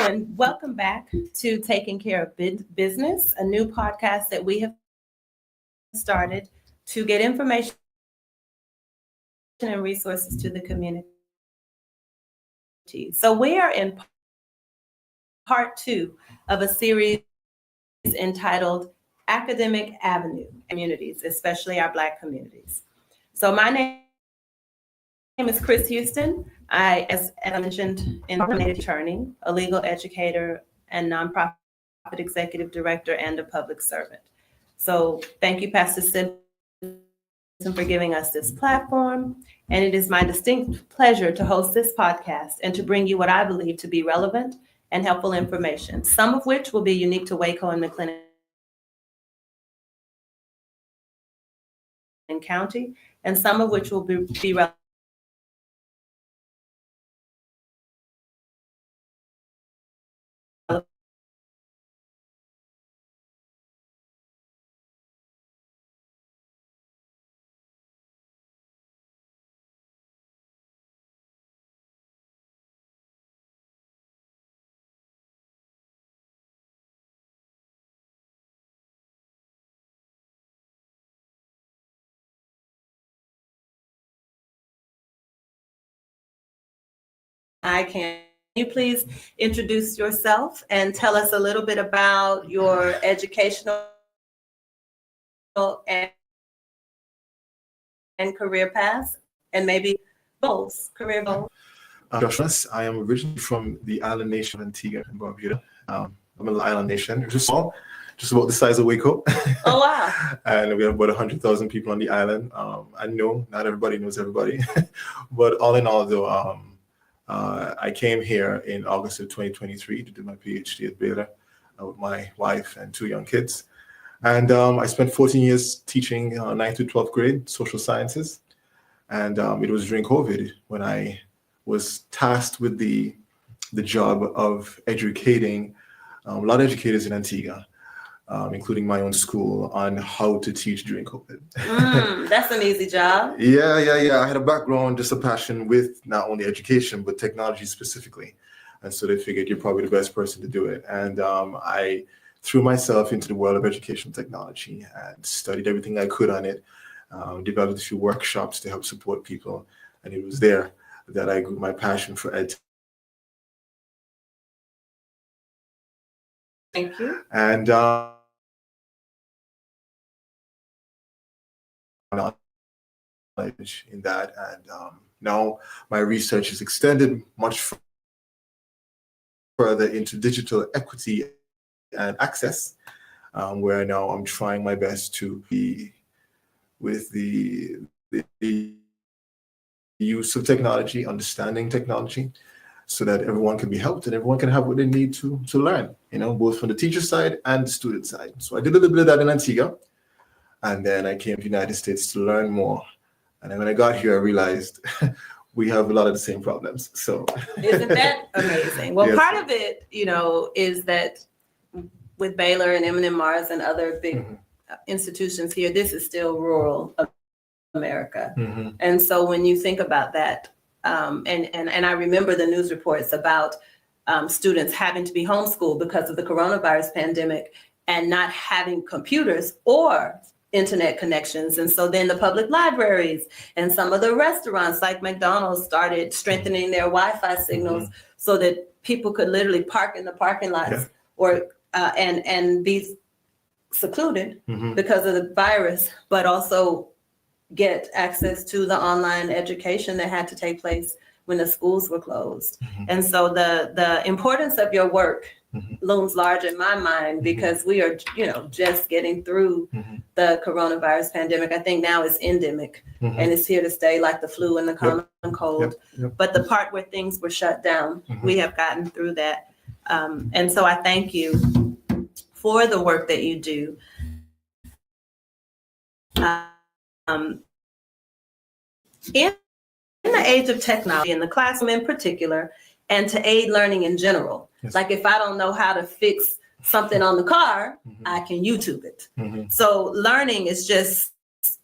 and welcome back to Taking Care of Business, a new podcast that we have started to get information and resources to the community. So we are in part 2 of a series entitled Academic Avenue Communities, especially our Black communities. So my name is Cris Houston. As I mentioned, an attorney, a legal educator, and nonprofit executive director, and a public servant. So thank you, Pastor Simpson, for giving us this platform. And it is my distinct pleasure to host this podcast and to bring you what I believe to be relevant and helpful information, some of which will be unique to Waco and McLennan County, and some of which will be relevant Can you please introduce yourself and tell us a little bit about your educational and career paths, and maybe career goals? Joshua, I am originally from the island nation of Antigua and Barbuda. I'm an island nation. It's just small, just about the size of Waco. Oh, wow. And we have about 100,000 people on the island. I know not everybody knows everybody, but all in all, though, I came here in August of 2023 to do my PhD at Baylor with my wife and 2 young kids. And I spent 14 years teaching 9th to 12th grade social sciences. And it was during COVID when I was tasked with the job of educating a lot of educators in Antigua, including my own school, on how to teach during COVID. That's an easy job. Yeah. I had a background, just a passion with not only education, but technology specifically. And so they figured you're probably the best person to do it. And I threw myself into the world of educational technology and studied everything I could on it, developed a few workshops to help support people. And it was there that I grew my passion for ed. Thank you. And knowledge in that. And now my research is extended much further into digital equity and access, where now I'm trying my best to be with the use of technology, understanding technology, so that everyone can be helped and everyone can have what they need to learn, both from the teacher side and the student side. So I did a little bit of that in Antigua, and then I came to the United States to learn more. And then when I got here, I realized we have a lot of the same problems. So isn't that amazing? Well, yes. Part of it, is that with Baylor and M&Mars and other big institutions here, this is still rural America. And so when you think about that, and I remember the news reports about students having to be homeschooled because of the coronavirus pandemic and not having computers or internet connections. And so then the public libraries and some of the restaurants like McDonald's started strengthening their Wi-Fi signals so that people could literally park in the parking lots or and be secluded because of the virus, but also get access to the online education that had to take place when the schools were closed. And so the importance of your work looms large in my mind because we are, just getting through the coronavirus pandemic. I think now it's endemic and it's here to stay, like the flu and the common cold. But the part where things were shut down, we have gotten through that. And so I thank you for the work that you do. In the age of technology, in the classroom in particular, and to aid learning in general. Like if I don't know how to fix something on the car, I can YouTube it. So learning is just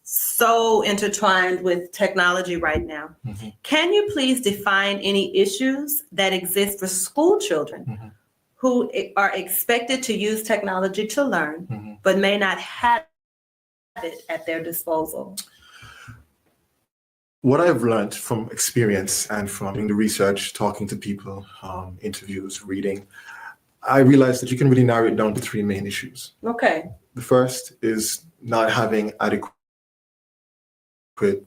so intertwined with technology right now. Can you please define any issues that exist for school children who are expected to use technology to learn, but may not have it at their disposal? What I've learned from experience and from doing the research, talking to people, interviews, reading, I realized that you can really narrow it down to three main issues. Okay. The first is not having adequate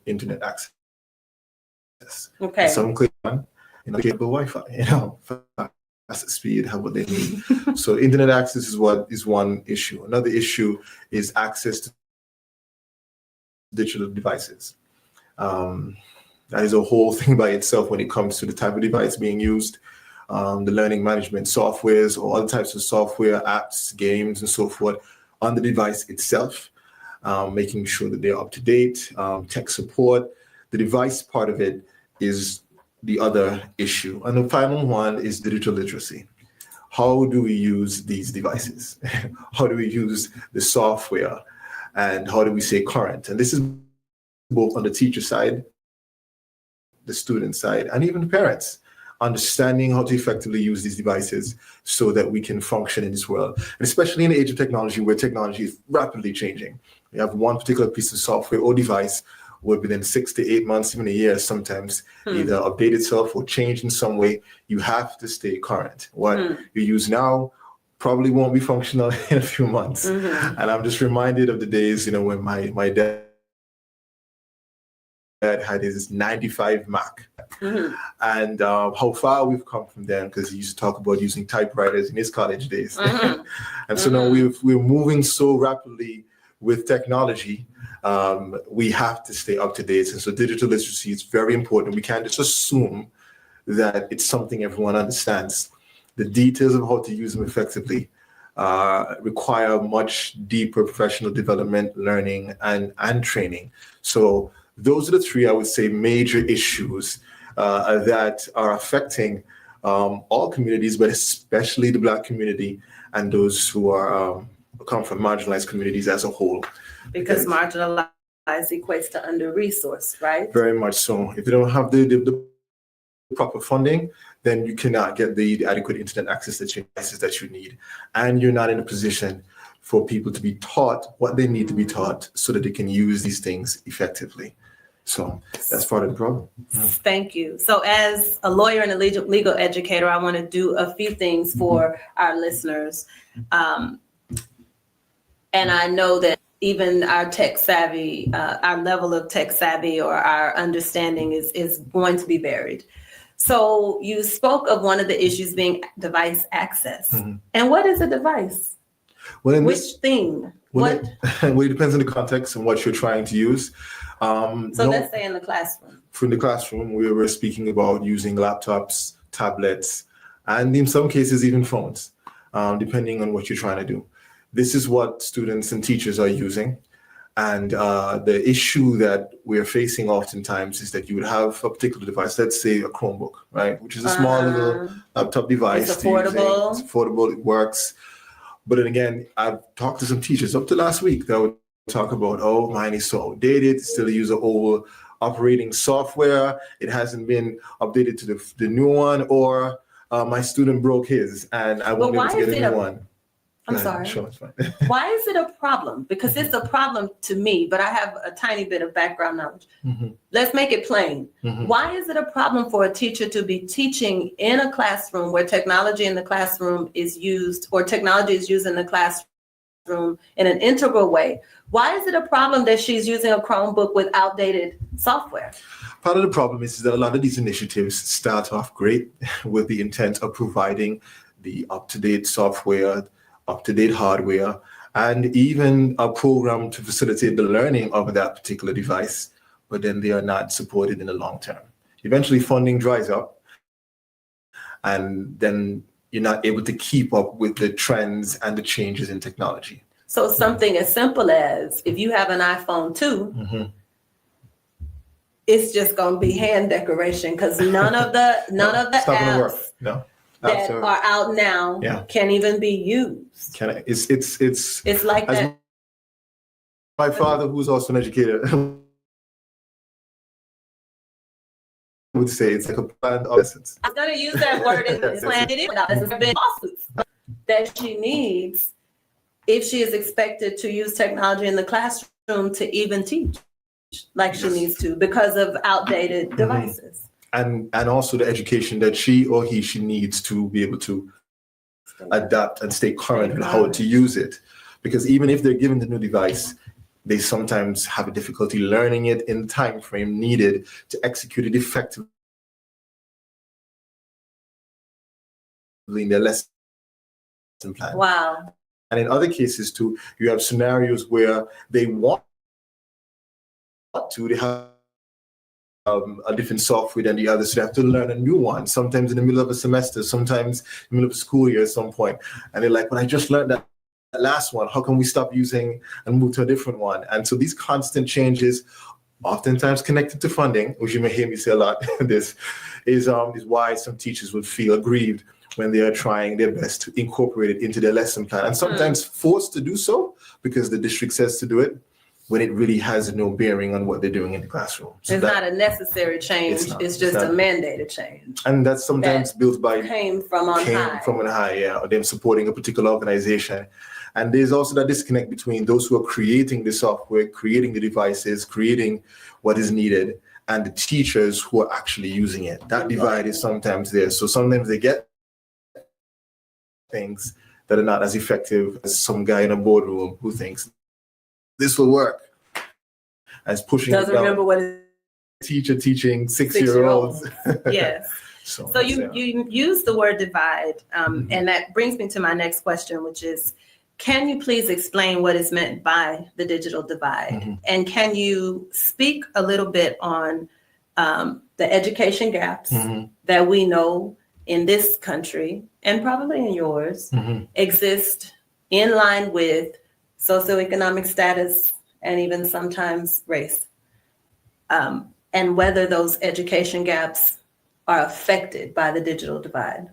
internet access. Okay. Some click on cable Wi-Fi, fast speed, have what they need. So internet access is one issue. Another issue is access to digital devices. That is a whole thing by itself when it comes to the type of device being used, the learning management softwares or other types of software, apps, games, and so forth on the device itself, making sure that they're up to date, tech support. The device part of it is the other issue. And the final one is digital literacy. How do we use these devices? How do we use the software? And how do we stay current? And this is both on the teacher side, the student side, and even the parents, understanding how to effectively use these devices so that we can function in this world. And especially in the age of technology, where technology is rapidly changing. We have one particular piece of software or device will within 6 to 8 months, even a year, sometimes either update itself or change in some way. You have to stay current. What you use now probably won't be functional in a few months. And I'm just reminded of the days, when my dad had his 95 Mac. And how far we've come from then, because he used to talk about using typewriters in his college days. And so now we're moving so rapidly with technology, we have to stay up to date. And so digital literacy is very important. We can't just assume that it's something everyone understands. The details of how to use them effectively require much deeper professional development, learning, and training. So those are the three, I would say, major issues that are affecting all communities, but especially the Black community and those who are come from marginalized communities as a whole. Because marginalized equates to under-resourced, right? Very much so. If you don't have the proper funding, then you cannot get the adequate internet access that you need. And you're not in a position for people to be taught what they need to be taught so that they can use these things effectively. So that's part of the problem. Thank you. So as a lawyer and a legal educator, I want to do a few things for our listeners. And I know that even our tech savvy, our level of tech savvy or our understanding is going to be varied. So you spoke of one of the issues being device access. And what is a device? Which thing? It depends on the context and what you're trying to use. Let's say in the classroom. In the classroom, we were speaking about using laptops, tablets, and in some cases even phones, depending on what you're trying to do. This is what students and teachers are using. And the issue that we're facing oftentimes is that you would have a particular device, let's say a Chromebook, right? Which is a small little laptop device. It's affordable. It's affordable, it works. But then again, I've talked to some teachers up to last week that would talk about, oh, mine is so outdated, still use an old operating software. It hasn't been updated to the new one, or my student broke his and I won't be able to get a new one. I'm sorry. Sure, it's fine. Why is it a problem? Because it's a problem to me, but I have a tiny bit of background knowledge. Let's make it plain. Why is it a problem for a teacher to be teaching in a classroom where technology in the classroom is used, or technology is used in the classroom in an integral way? Why is it a problem that she's using a Chromebook with outdated software? Part of the problem is that a lot of these initiatives start off great with the intent of providing the up-to-date software, up-to-date hardware, and even a program to facilitate the learning of that particular device, but then they are not supported in the long term. Eventually funding dries up, and then you're not able to keep up with the trends and the changes in technology. So something as simple as, if you have an iPhone 2, it's just going to be hand decoration, because none of the apps that are out now can even be used. It's like that. My father, who's also an educator, would say it's like a planned obsolescence. I was going to use that word in this plan. It is obsolescence. There have been lawsuits that she needs if she is expected to use technology in the classroom to even teach like she needs to because of outdated devices. And also the education that she or he needs to be able to adapt and stay current on how to use it. Because even if they're given the new device, they sometimes have a difficulty learning it in the time frame needed to execute it effectively in their lesson plan. Wow. And in other cases too, you have scenarios where they want to, they have a different software than the other, so they have to learn a new one, sometimes in the middle of a semester, sometimes in the middle of a school year at some point. And they're like, well, I just learned that last one. How can we stop using and move to a different one? And so these constant changes, oftentimes connected to funding, which you may hear me say a lot, this is why some teachers would feel aggrieved when they are trying their best to incorporate it into their lesson plan, and sometimes forced to do so because the district says to do it, when it really has no bearing on what they're doing in the classroom. So it's not a necessary change. It's just a mandated change. And that's sometimes built by came from on high, yeah, or them supporting a particular organization. And there's also that disconnect between those who are creating the software, creating the devices, creating what is needed, and the teachers who are actually using it. That divide is sometimes there. So sometimes they get things that are not as effective as some guy in a boardroom who thinks this will work, as pushing doesn't remember what it teacher teaching 6-year-olds. Yes. So you use the word divide, and that brings me to my next question, which is, can you please explain what is meant by the digital divide? And can you speak a little bit on the education gaps that we know in this country, and probably in yours, exist in line with socioeconomic status and even sometimes race, and whether those education gaps are affected by the digital divide?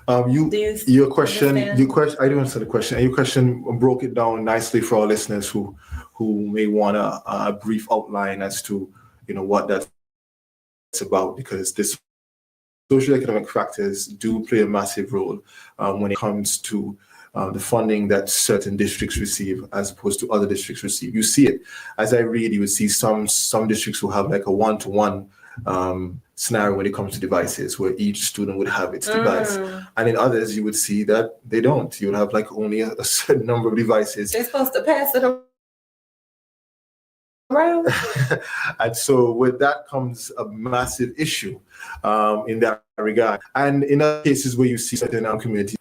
Your question, I didn't answer the question. Your question broke it down nicely for our listeners who may want a brief outline as to what that's about, because this socioeconomic factors do play a massive role when it comes to the funding that certain districts receive as opposed to other districts receive. You see it. As I read, you would see some districts who have like a one-to-one scenario when it comes to devices, where each student would have its device. And in others, you would see that they don't. You would have like only a certain number of devices. They're supposed to pass it around. And so with that comes a massive issue in that regard. And in other cases where you see certain communities,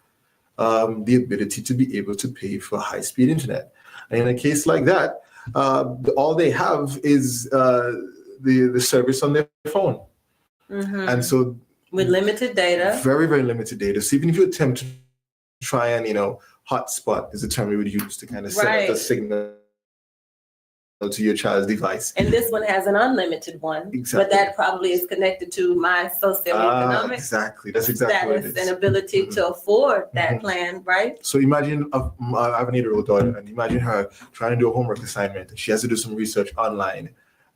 the ability to be able to pay for high-speed internet. And in a case like that, all they have is the service on their phone. And so with limited data. Very, very limited data. So even if you attempt to try and, hotspot is the term we would use to kind of send out the signal to your child's device. And this one has an unlimited one, but that probably is connected to my socioeconomic exactly. That's exactly what it is. And ability to afford that plan, right? So imagine I have an 8-year-old daughter, and imagine her trying to do a homework assignment. She has to do some research online,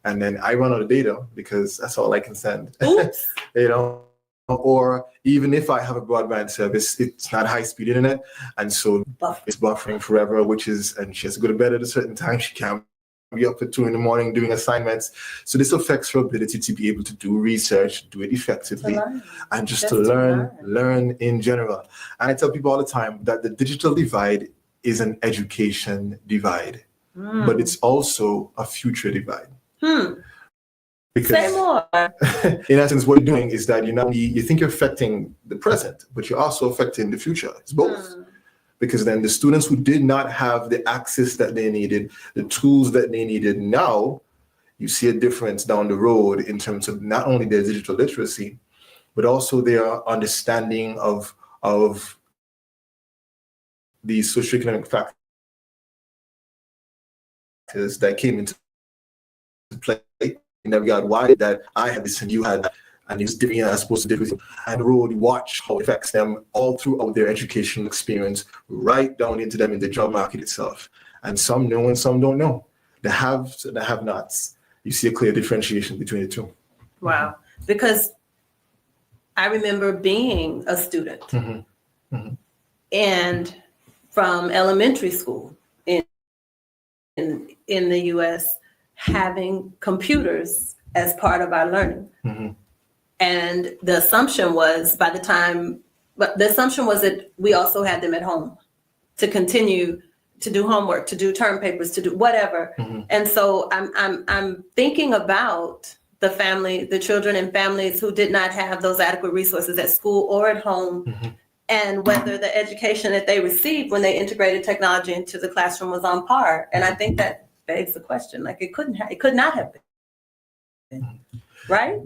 and then I run out of data because that's all I can send. Oops. Or even if I have a broadband service, it's not high-speed internet, and so it's buffering forever, and she has to go to bed at a certain time. She can't be up at 2 a.m. doing assignments. So this affects her ability to be able to do research, do it effectively, and just to learn in general. And I tell people all the time that the digital divide is an education divide, but it's also a future divide. Because say more. In essence, what you're doing is that you think you're affecting the present, but you're also affecting the future. It's both. Because then the students who did not have the access that they needed, the tools that they needed, now you see a difference down the road in terms of not only their digital literacy, but also their understanding of the socioeconomic factors that came into play in that regard. Why that I had this and you had that, and it's different as opposed to different, and really watch how it affects them all throughout their educational experience, right down into them in the job market itself. And some know and some don't know. The haves and the have-nots. You see a clear differentiation between the two. Wow. because I remember being a student and from elementary school in the US, having computers as part of our learning. And the assumption was that we also had them at home to continue to do homework, to do term papers, to do whatever. And so I'm thinking about the children and families who did not have those adequate resources at school or at home, and whether the education that they received when they integrated technology into the classroom was on par. And I think that begs the question, like it could not have been. Right?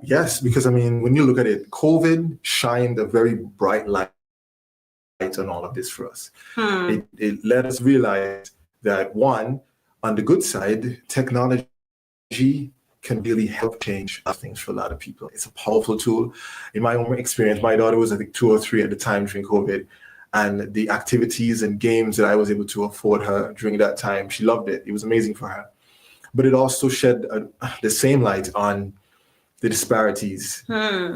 Yes, because I mean, when you look at it, COVID shined a very bright light on all of this for us. It let us realize that, one, on the good side, technology can really help change things for a lot of people. It's a powerful tool. In my own experience, my daughter was, I think, 2 or 3 at the time during COVID, and the activities and games that I was able to afford her during that time, she loved it. It was amazing for her. But it also shed the same light on the disparities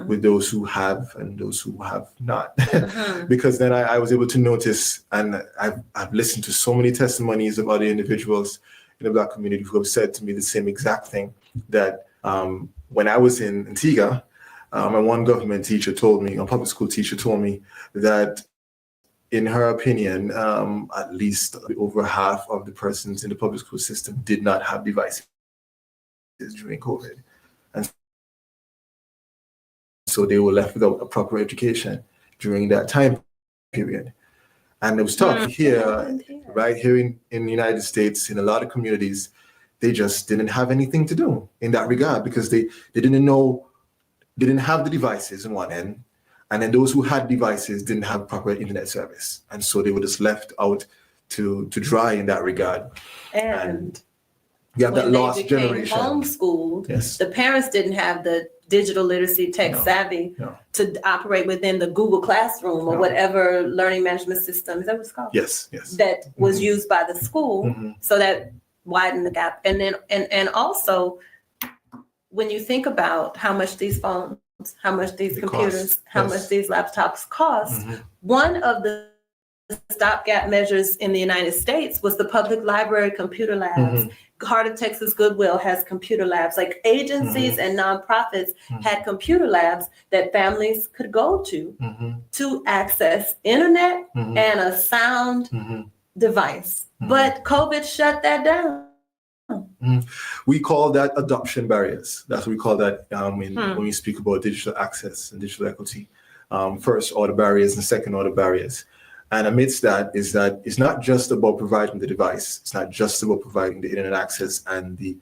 with those who have and those who have not. Because then I was able to notice, and I've listened to so many testimonies of other individuals in the Black community who have said to me the same exact thing, that when I was in Antigua, my one government teacher told me, a public school teacher told me that in her opinion, at least over half of the persons in the public school system did not have devices during COVID. And so they were left without a proper education during that time period. And it was tough here, right here in the United States, in a lot of communities, they just didn't have anything to do in that regard, because they didn't have the devices on one end. And then those who had devices didn't have proper internet service. And so they were just left out to dry in that regard. And you have that lost when they became generation. Homeschooled, yes. The parents didn't have the digital literacy, tech savvy to operate within the Google Classroom or whatever learning management system, is that what it's called? Yes. That was used by the school. So that widened the gap. And then, and also, when you think about how much these phones, how much these computers, how much these laptops cost, one of the stopgap measures in the United States was the public library computer labs. Heart of Texas Goodwill has computer labs. Like agencies and nonprofits had computer labs that families could go to access internet and a sound device. But COVID shut that down. We call that adoption barriers. That's what we call that when we speak about digital access and digital equity. First order barriers and second order barriers. And amidst that is that it's not just about providing the device. It's not just about providing the internet access and the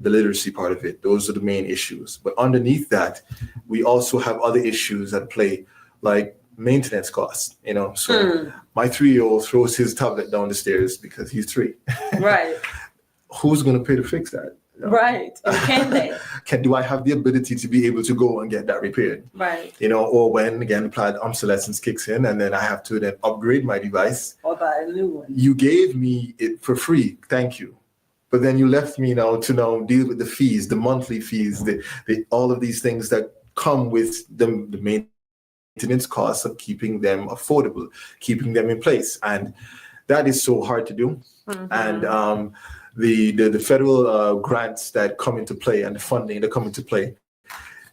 literacy part of it. Those are the main issues. But underneath that, we also have other issues at play, like maintenance costs. So my 3-year-old throws his tablet down the stairs because he's 3. Right. Who's going to pay to fix that? Right. And can they? Do I have the ability to be able to go and get that repaired? Right. Or when, again, planned obsolescence kicks in and then I have to then upgrade my device. Or buy a new one. You gave me it for free. Thank you. But then you left me now to deal with the fees, the monthly fees, the all of these things that come with the maintenance costs of keeping them affordable, keeping them in place. And that is so hard to do. And the federal grants that come into play and the funding that come into play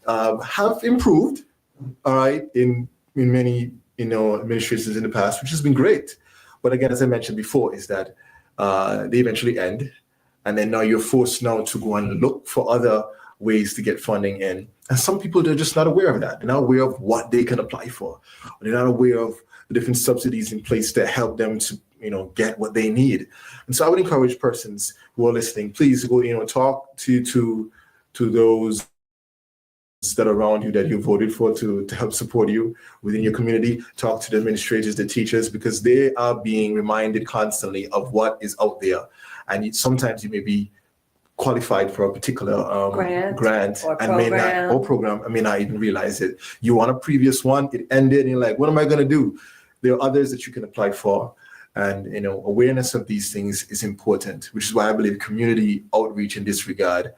have improved, all right, in many administrations in the past, which has been great. But again, as I mentioned before, is that they eventually end, and then now you're forced now to go and look for other ways to get funding in. And some people, they're just not aware of that. They're not aware of what they can apply for. They're not aware of the different subsidies in place that help them to get what they need. And so I would encourage persons who are listening, please go, talk to those that are around you that you voted for to help support you within your community. Talk to the administrators, the teachers, because they are being reminded constantly of what is out there. And sometimes you may be qualified for a particular grant or and program, may not even realize it. You want a previous one, it ended, and you're like, what am I going to do? There are others that you can apply for. And awareness of these things is important, which is why I believe community outreach in this regard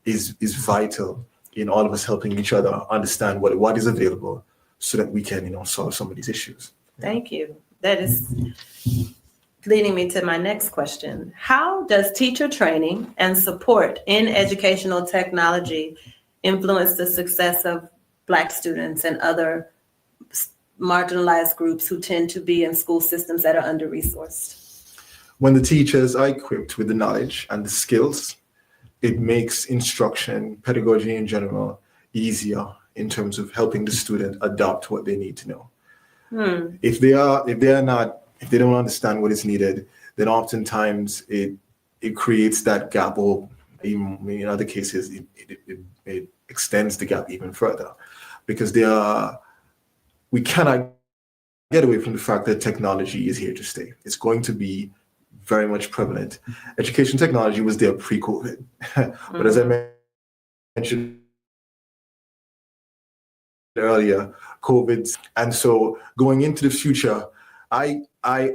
is vital in all of us helping each other understand what is available so that we can, solve some of these issues. Thank you. That is leading me to my next question. How does teacher training and support in educational technology influence the success of Black students and other marginalized groups who tend to be in school systems that are under-resourced? When the teachers are equipped with the knowledge and the skills, it makes instruction, pedagogy in general, easier in terms of helping the student adopt what they need to know. If they don't understand what is needed, then oftentimes it creates that gap, or even in other cases, it extends the gap even further, because we cannot get away from the fact that technology is here to stay. It's going to be very much prevalent. Education technology was there pre-COVID, but as I mentioned earlier, COVID. And so going into the future, I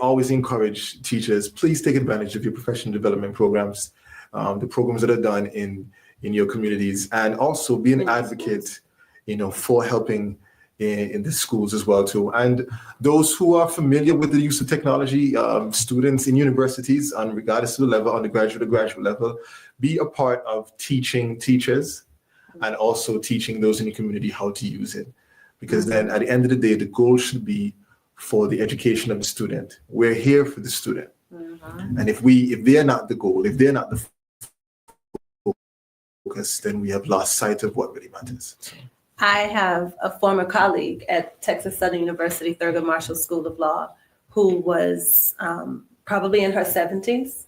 always encourage teachers, please take advantage of your professional development programs, the programs that are done in your communities, and also be an advocate, for helping in the schools as well too. And those who are familiar with the use of technology, students in universities, and regardless of the level, undergraduate or graduate level, be a part of teaching teachers and also teaching those in the community how to use it. Because then at the end of the day, the goal should be for the education of the student. We're here for the student. And if they're not the goal, if they're not the focus, then we have lost sight of what really matters. So. I have a former colleague at Texas Southern University Thurgood Marshall School of Law who was probably in her 70s.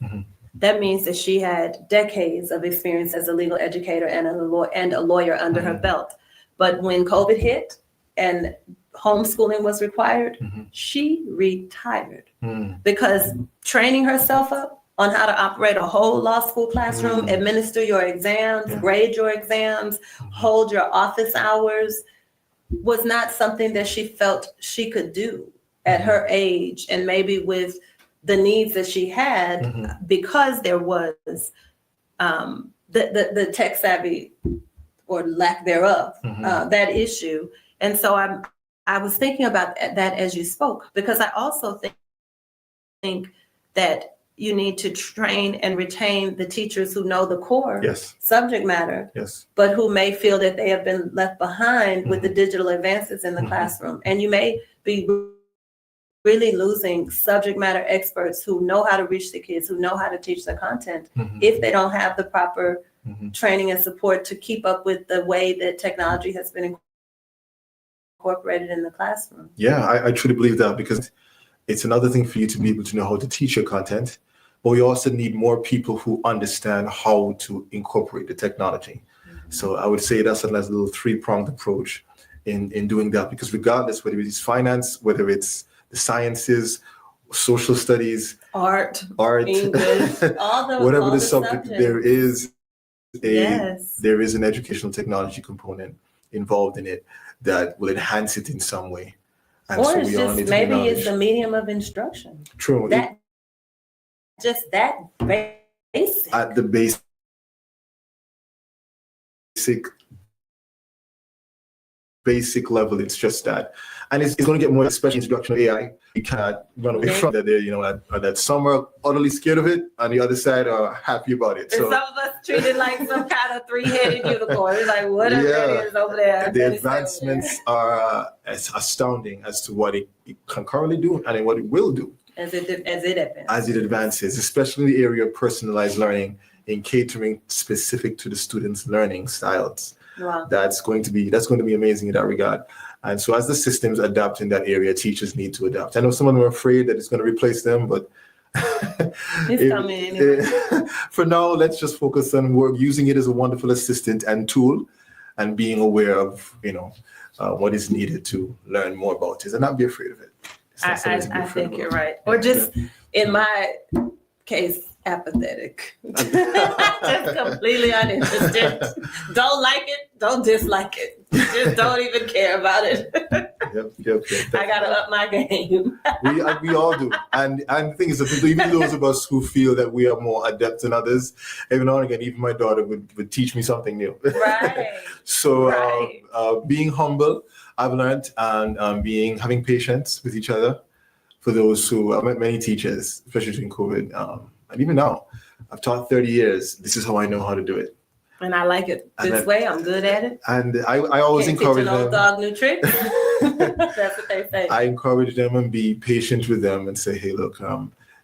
That means that she had decades of experience as a legal educator and a lawyer under her belt. But when COVID hit and homeschooling was required, she retired because training herself up on how to operate a whole law school classroom, administer your exams, grade your exams, hold your office hours, was not something that she felt she could do at her age, and maybe with the needs that she had, because there was the tech savvy or lack thereof, that issue. And so I was thinking about that as you spoke, because I also think that you need to train and retain the teachers who know the core subject matter, but who may feel that they have been left behind with the digital advances in the classroom. And you may be really losing subject matter experts who know how to reach the kids, who know how to teach the content, if they don't have the proper training and support to keep up with the way that technology has been incorporated in the classroom. Yeah, I truly believe that, because it's another thing for you to be able to know how to teach your content, but we also need more people who understand how to incorporate the technology. So I would say that's a nice little three-pronged approach in doing that, because regardless, whether it's finance, whether it's the sciences, social studies, art, English, whatever the subject, there is an educational technology component involved in it that will enhance it in some way. And or so it's just maybe it's a medium of instruction. True. That basic. At the basic level, it's just that. And it's going to get more, especially introduction of AI. You cannot run away from that. That some are utterly scared of it, and the other side are happy about it. So, and some of us treat it like some kind of three-headed unicorn. It's like whatever it is over there. The advancements are astounding as to what it can currently do and what it will do as it advances, especially in the area of personalized learning, in catering specific to the students' learning styles. Wow. That's going to be amazing in that regard. And so as the systems adapt in that area, teachers need to adapt. I know some of them are afraid that it's going to replace them, but it's coming anyway. For now, let's just focus on using it as a wonderful assistant and tool, and being aware of what is needed to learn more about it, and not be afraid of it. I think you're right. Or just in my case, apathetic. Just completely uninterested. Don't like it, don't dislike it. Just don't even care about it. Yep. I gotta up my game. We all do. And the thing is that even those of us who feel that we are more adept than others, every now and again, even my daughter would teach me something new. Right. So Right. being humble, I've learned, and having patience with each other. For those who, I met many teachers, especially during COVID, and even now, I've taught 30 years. This is how I know how to do it. And I like it this way. I'm good at it. And I always Can't encourage teach an them. old dog new tricks. That's what they say. I encourage them and be patient with them and say, hey, look,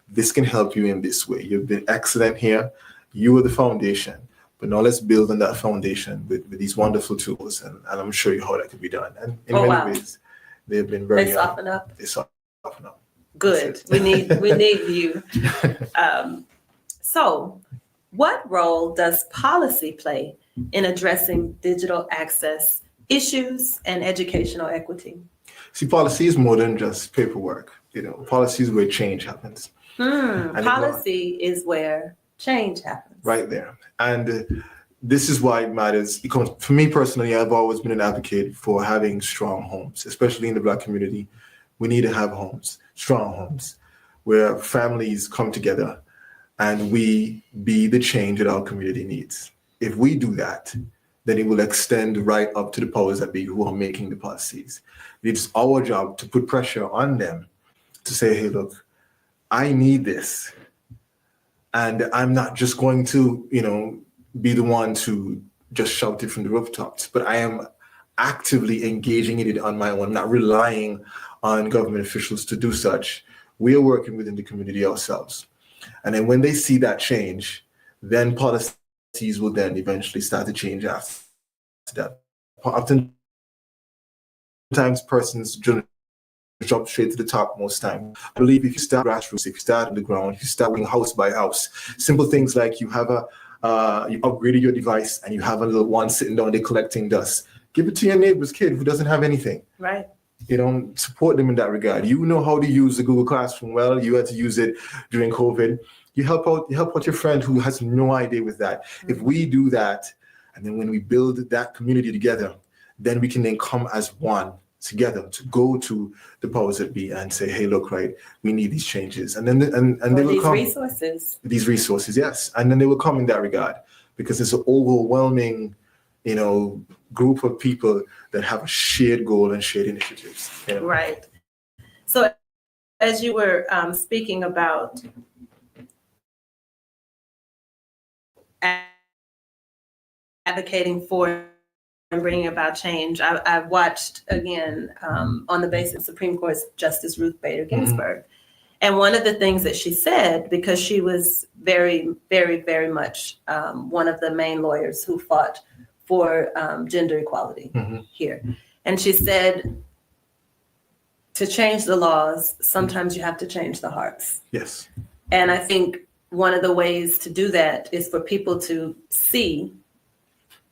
this can help you in this way. You've been excellent here. You are the foundation. But now let's build on that foundation with these wonderful tools. And I'm showing you how that can be done. And in many ways, they've been very... They soften up. They soften up. Good. We need you. So what role does policy play in addressing digital access issues and educational equity? See, policy is more than just paperwork. Policy is where change happens. Policy is where change happens. Right there. And this is why it matters. Because for me personally, I've always been an advocate for having strong homes, especially in the Black community. We need to have homes, strong homes, where families come together and we be the change that our community needs. If we do that, then it will extend right up to the powers that be who are making the policies. It's our job to put pressure on them to say, hey, look, I need this. And I'm not just going to, be the one to just shout it from the rooftops, but I am actively engaging in it on my own. I'm not relying on government officials to do such. We are working within the community ourselves. And then when they see that change, then policies will then eventually start to change after that. Oftentimes persons jump straight to the top most time. I believe if you start grassroots, if you start on the ground, if you start going house by house, simple things like you upgraded your device and you have a little one sitting down there collecting dust. Give it to your neighbor's kid who doesn't have anything. Right. Support them in that regard. You know how to use the Google Classroom well. You had to use it during COVID. You help out your friend who has no idea with that. Mm-hmm. If we do that, and then when we build that community together, then we can then come as one together to go to the powers that be and say, hey, look, right, we need these changes. And then they will come. These resources, yes. And then they will come in that regard because it's an overwhelming, group of people that have a shared goal and shared initiatives. Right. So as you were speaking about advocating for and bringing about change, I've watched again on the basis of Supreme Court Justice Ruth Bader Ginsburg. Mm-hmm. And one of the things that she said, because she was very, very, very much one of the main lawyers who fought for gender equality here. And she said, to change the laws, sometimes you have to change the hearts. Yes. And I think one of the ways to do that is for people to see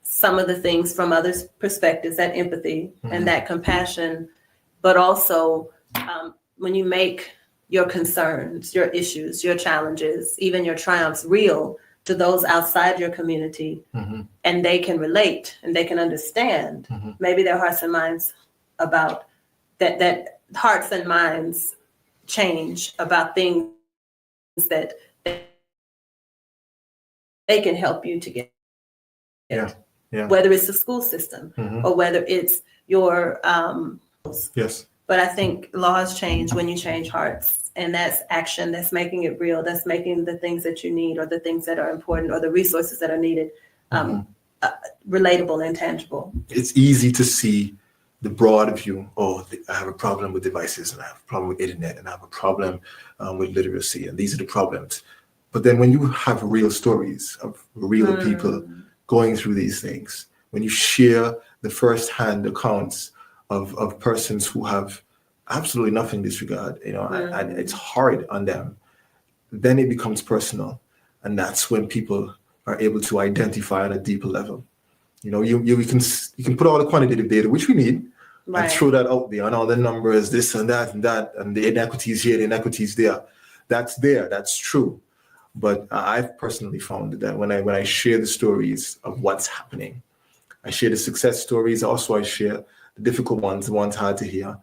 some of the things from others' perspectives, that empathy and that compassion, but also when you make your concerns, your issues, your challenges, even your triumphs real to those outside your community, and they can relate and they can understand maybe their hearts and minds about that hearts and minds change about things that they can help you to get. Yeah. Whether it's the school system or whether it's your yes. But I think laws change when you change hearts. And that's action, that's making it real, that's making the things that you need or the things that are important or the resources that are needed relatable and tangible. It's easy to see the broad view. Oh, I have a problem with devices and I have a problem with internet and I have a problem with literacy and these are the problems. But then when you have real stories of real people going through these things, when you share the first-hand accounts of persons who have absolutely nothing in this regard, and it's hard on them, then it becomes personal. And that's when people are able to identify on a deeper level. You can put all the quantitative data, which we need, and throw that out there on all the numbers, this and that, and the inequities here, the inequities there. That's true. But I've personally found that when I share the stories of what's happening, I share the success stories. Also, I share the difficult ones, the ones hard to hear.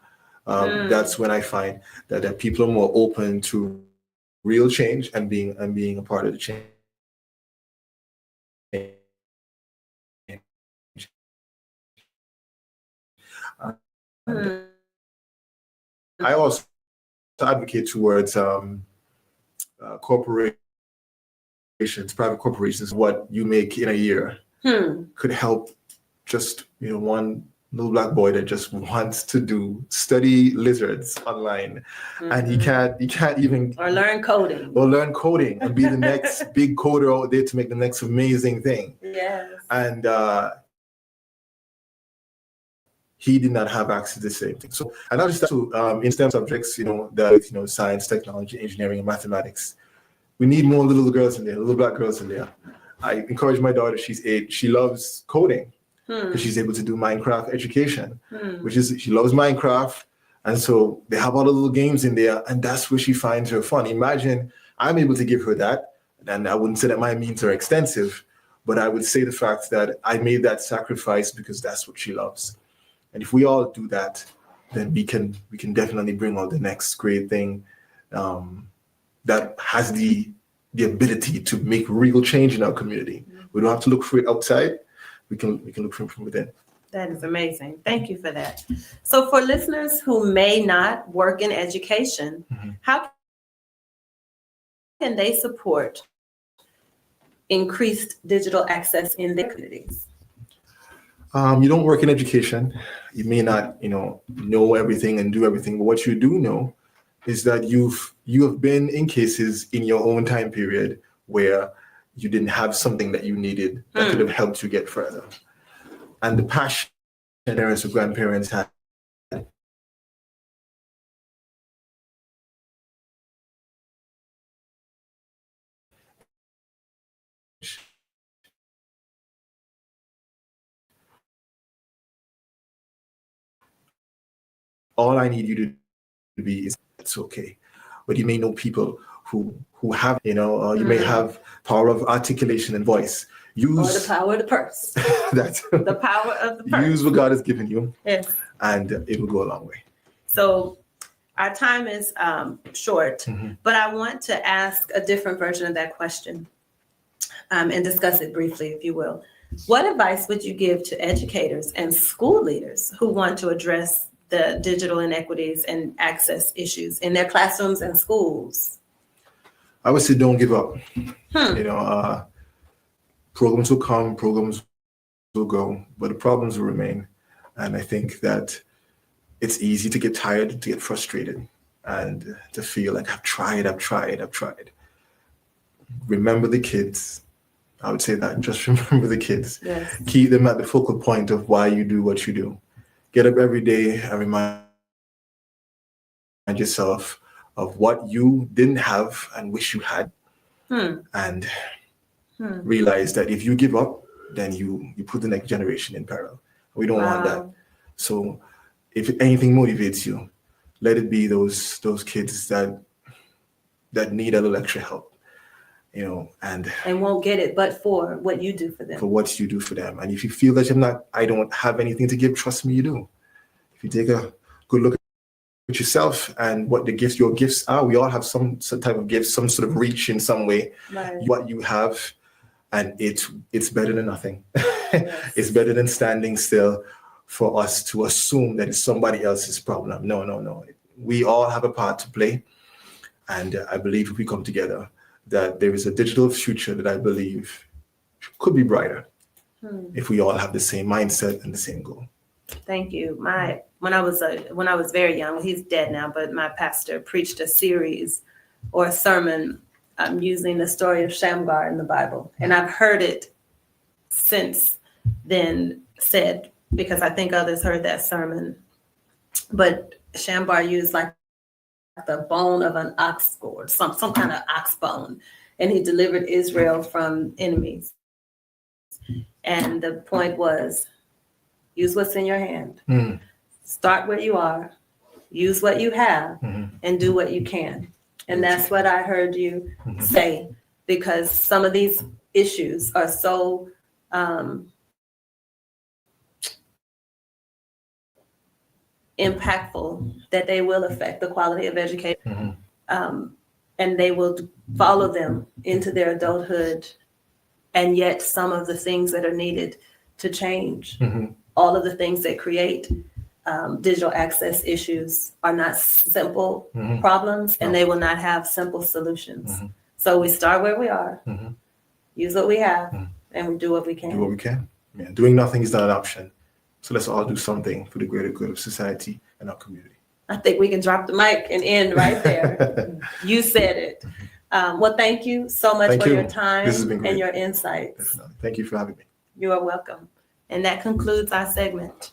That's when I find that people are more open to real change and being a part of the change. And I also advocate towards corporations, private corporations. What you make in a year could help just one little black boy that just wants to study lizards online, and he can't even or learn coding and be the next big coder out there to make the next amazing thing. Yes. And he did not have access to the same thing. So, and not just that, too, in STEM subjects, science, technology, engineering, and mathematics, we need more little girls in there, little black girls in there. I encourage my daughter, she's 8, she loves coding because she's able to do Minecraft education, which is, she loves Minecraft. And so they have all the little games in there, and that's where she finds her fun. Imagine I'm able to give her that, and I wouldn't say that my means are extensive, but I would say the fact that I made that sacrifice because that's what she loves. And if we all do that, then we can definitely bring out the next great thing that has the ability to make real change in our community. We don't have to look for it outside. We can look for it from within. That is amazing. Thank you for that. So for listeners who may not work in education, how can they support increased digital access in their communities? You don't work in education. You may not, know everything and do everything. But what you do know is that you have been in cases in your own time period where you didn't have something that you needed that could have helped you get further. And the passion parents or grandparents had all I need you to be is it's okay. But you may know people who have, you may have power of articulation and voice. Use or the power of the purse. That's the power of the purse. Use what God has given you. Yes. And it will go a long way. So our time is short, but I want to ask a different version of that question and discuss it briefly, if you will. What advice would you give to educators and school leaders who want to address the digital inequities and access issues in their classrooms and schools? I would say don't give up. Programs will come, programs will go, but the problems will remain. And I think that it's easy to get tired, to get frustrated, and to feel like I've tried. Remember the kids. I would say that, just remember the kids. Yes. Keep them at the focal point of why you do what you do. Get up every day and remind yourself of what you didn't have and wish you had. And realize that if you give up, then you put the next generation in peril. We don't want that. So if anything motivates you, let it be those kids that need a little extra help, and won't get it but for what you do for them. For what you do for them. And if you feel that I don't have anything to give, trust me, you do. If you take a good look at yourself and what your gifts are, we all have some type of gift, some sort of reach in some way. Right. What you have, and it's better than nothing. Yes. It's better than standing still for us to assume that it's somebody else's problem. No. We all have a part to play. And I believe if we come together, that there is a digital future that I believe could be brighter if we all have the same mindset and the same goal. Thank you. When I was very young, he's dead now, but my pastor preached a series or a sermon using the story of Shamgar in the Bible. And I've heard it since then said, because I think others heard that sermon. But Shamgar used like the bone of an ox gourd, some kind of ox bone, and he delivered Israel from enemies. And the point was, use what's in your hand. Start where you are, use what you have, and do what you can. And that's what I heard you say because some of these issues are so impactful that they will affect the quality of education, and they will follow them into their adulthood. And yet some of the things that are needed to change, all of the things that create digital access issues are not simple problems, and they will not have simple solutions. So we start where we are, use what we have, and we do what we can. Do what we can. Yeah. Doing nothing is not an option. So let's all do something for the greater good of society and our community. I think we can drop the mic and end right there. You said it. Well, thank you so much for your time and your insights. Definitely. Thank you for having me. You are welcome. And that concludes our segment.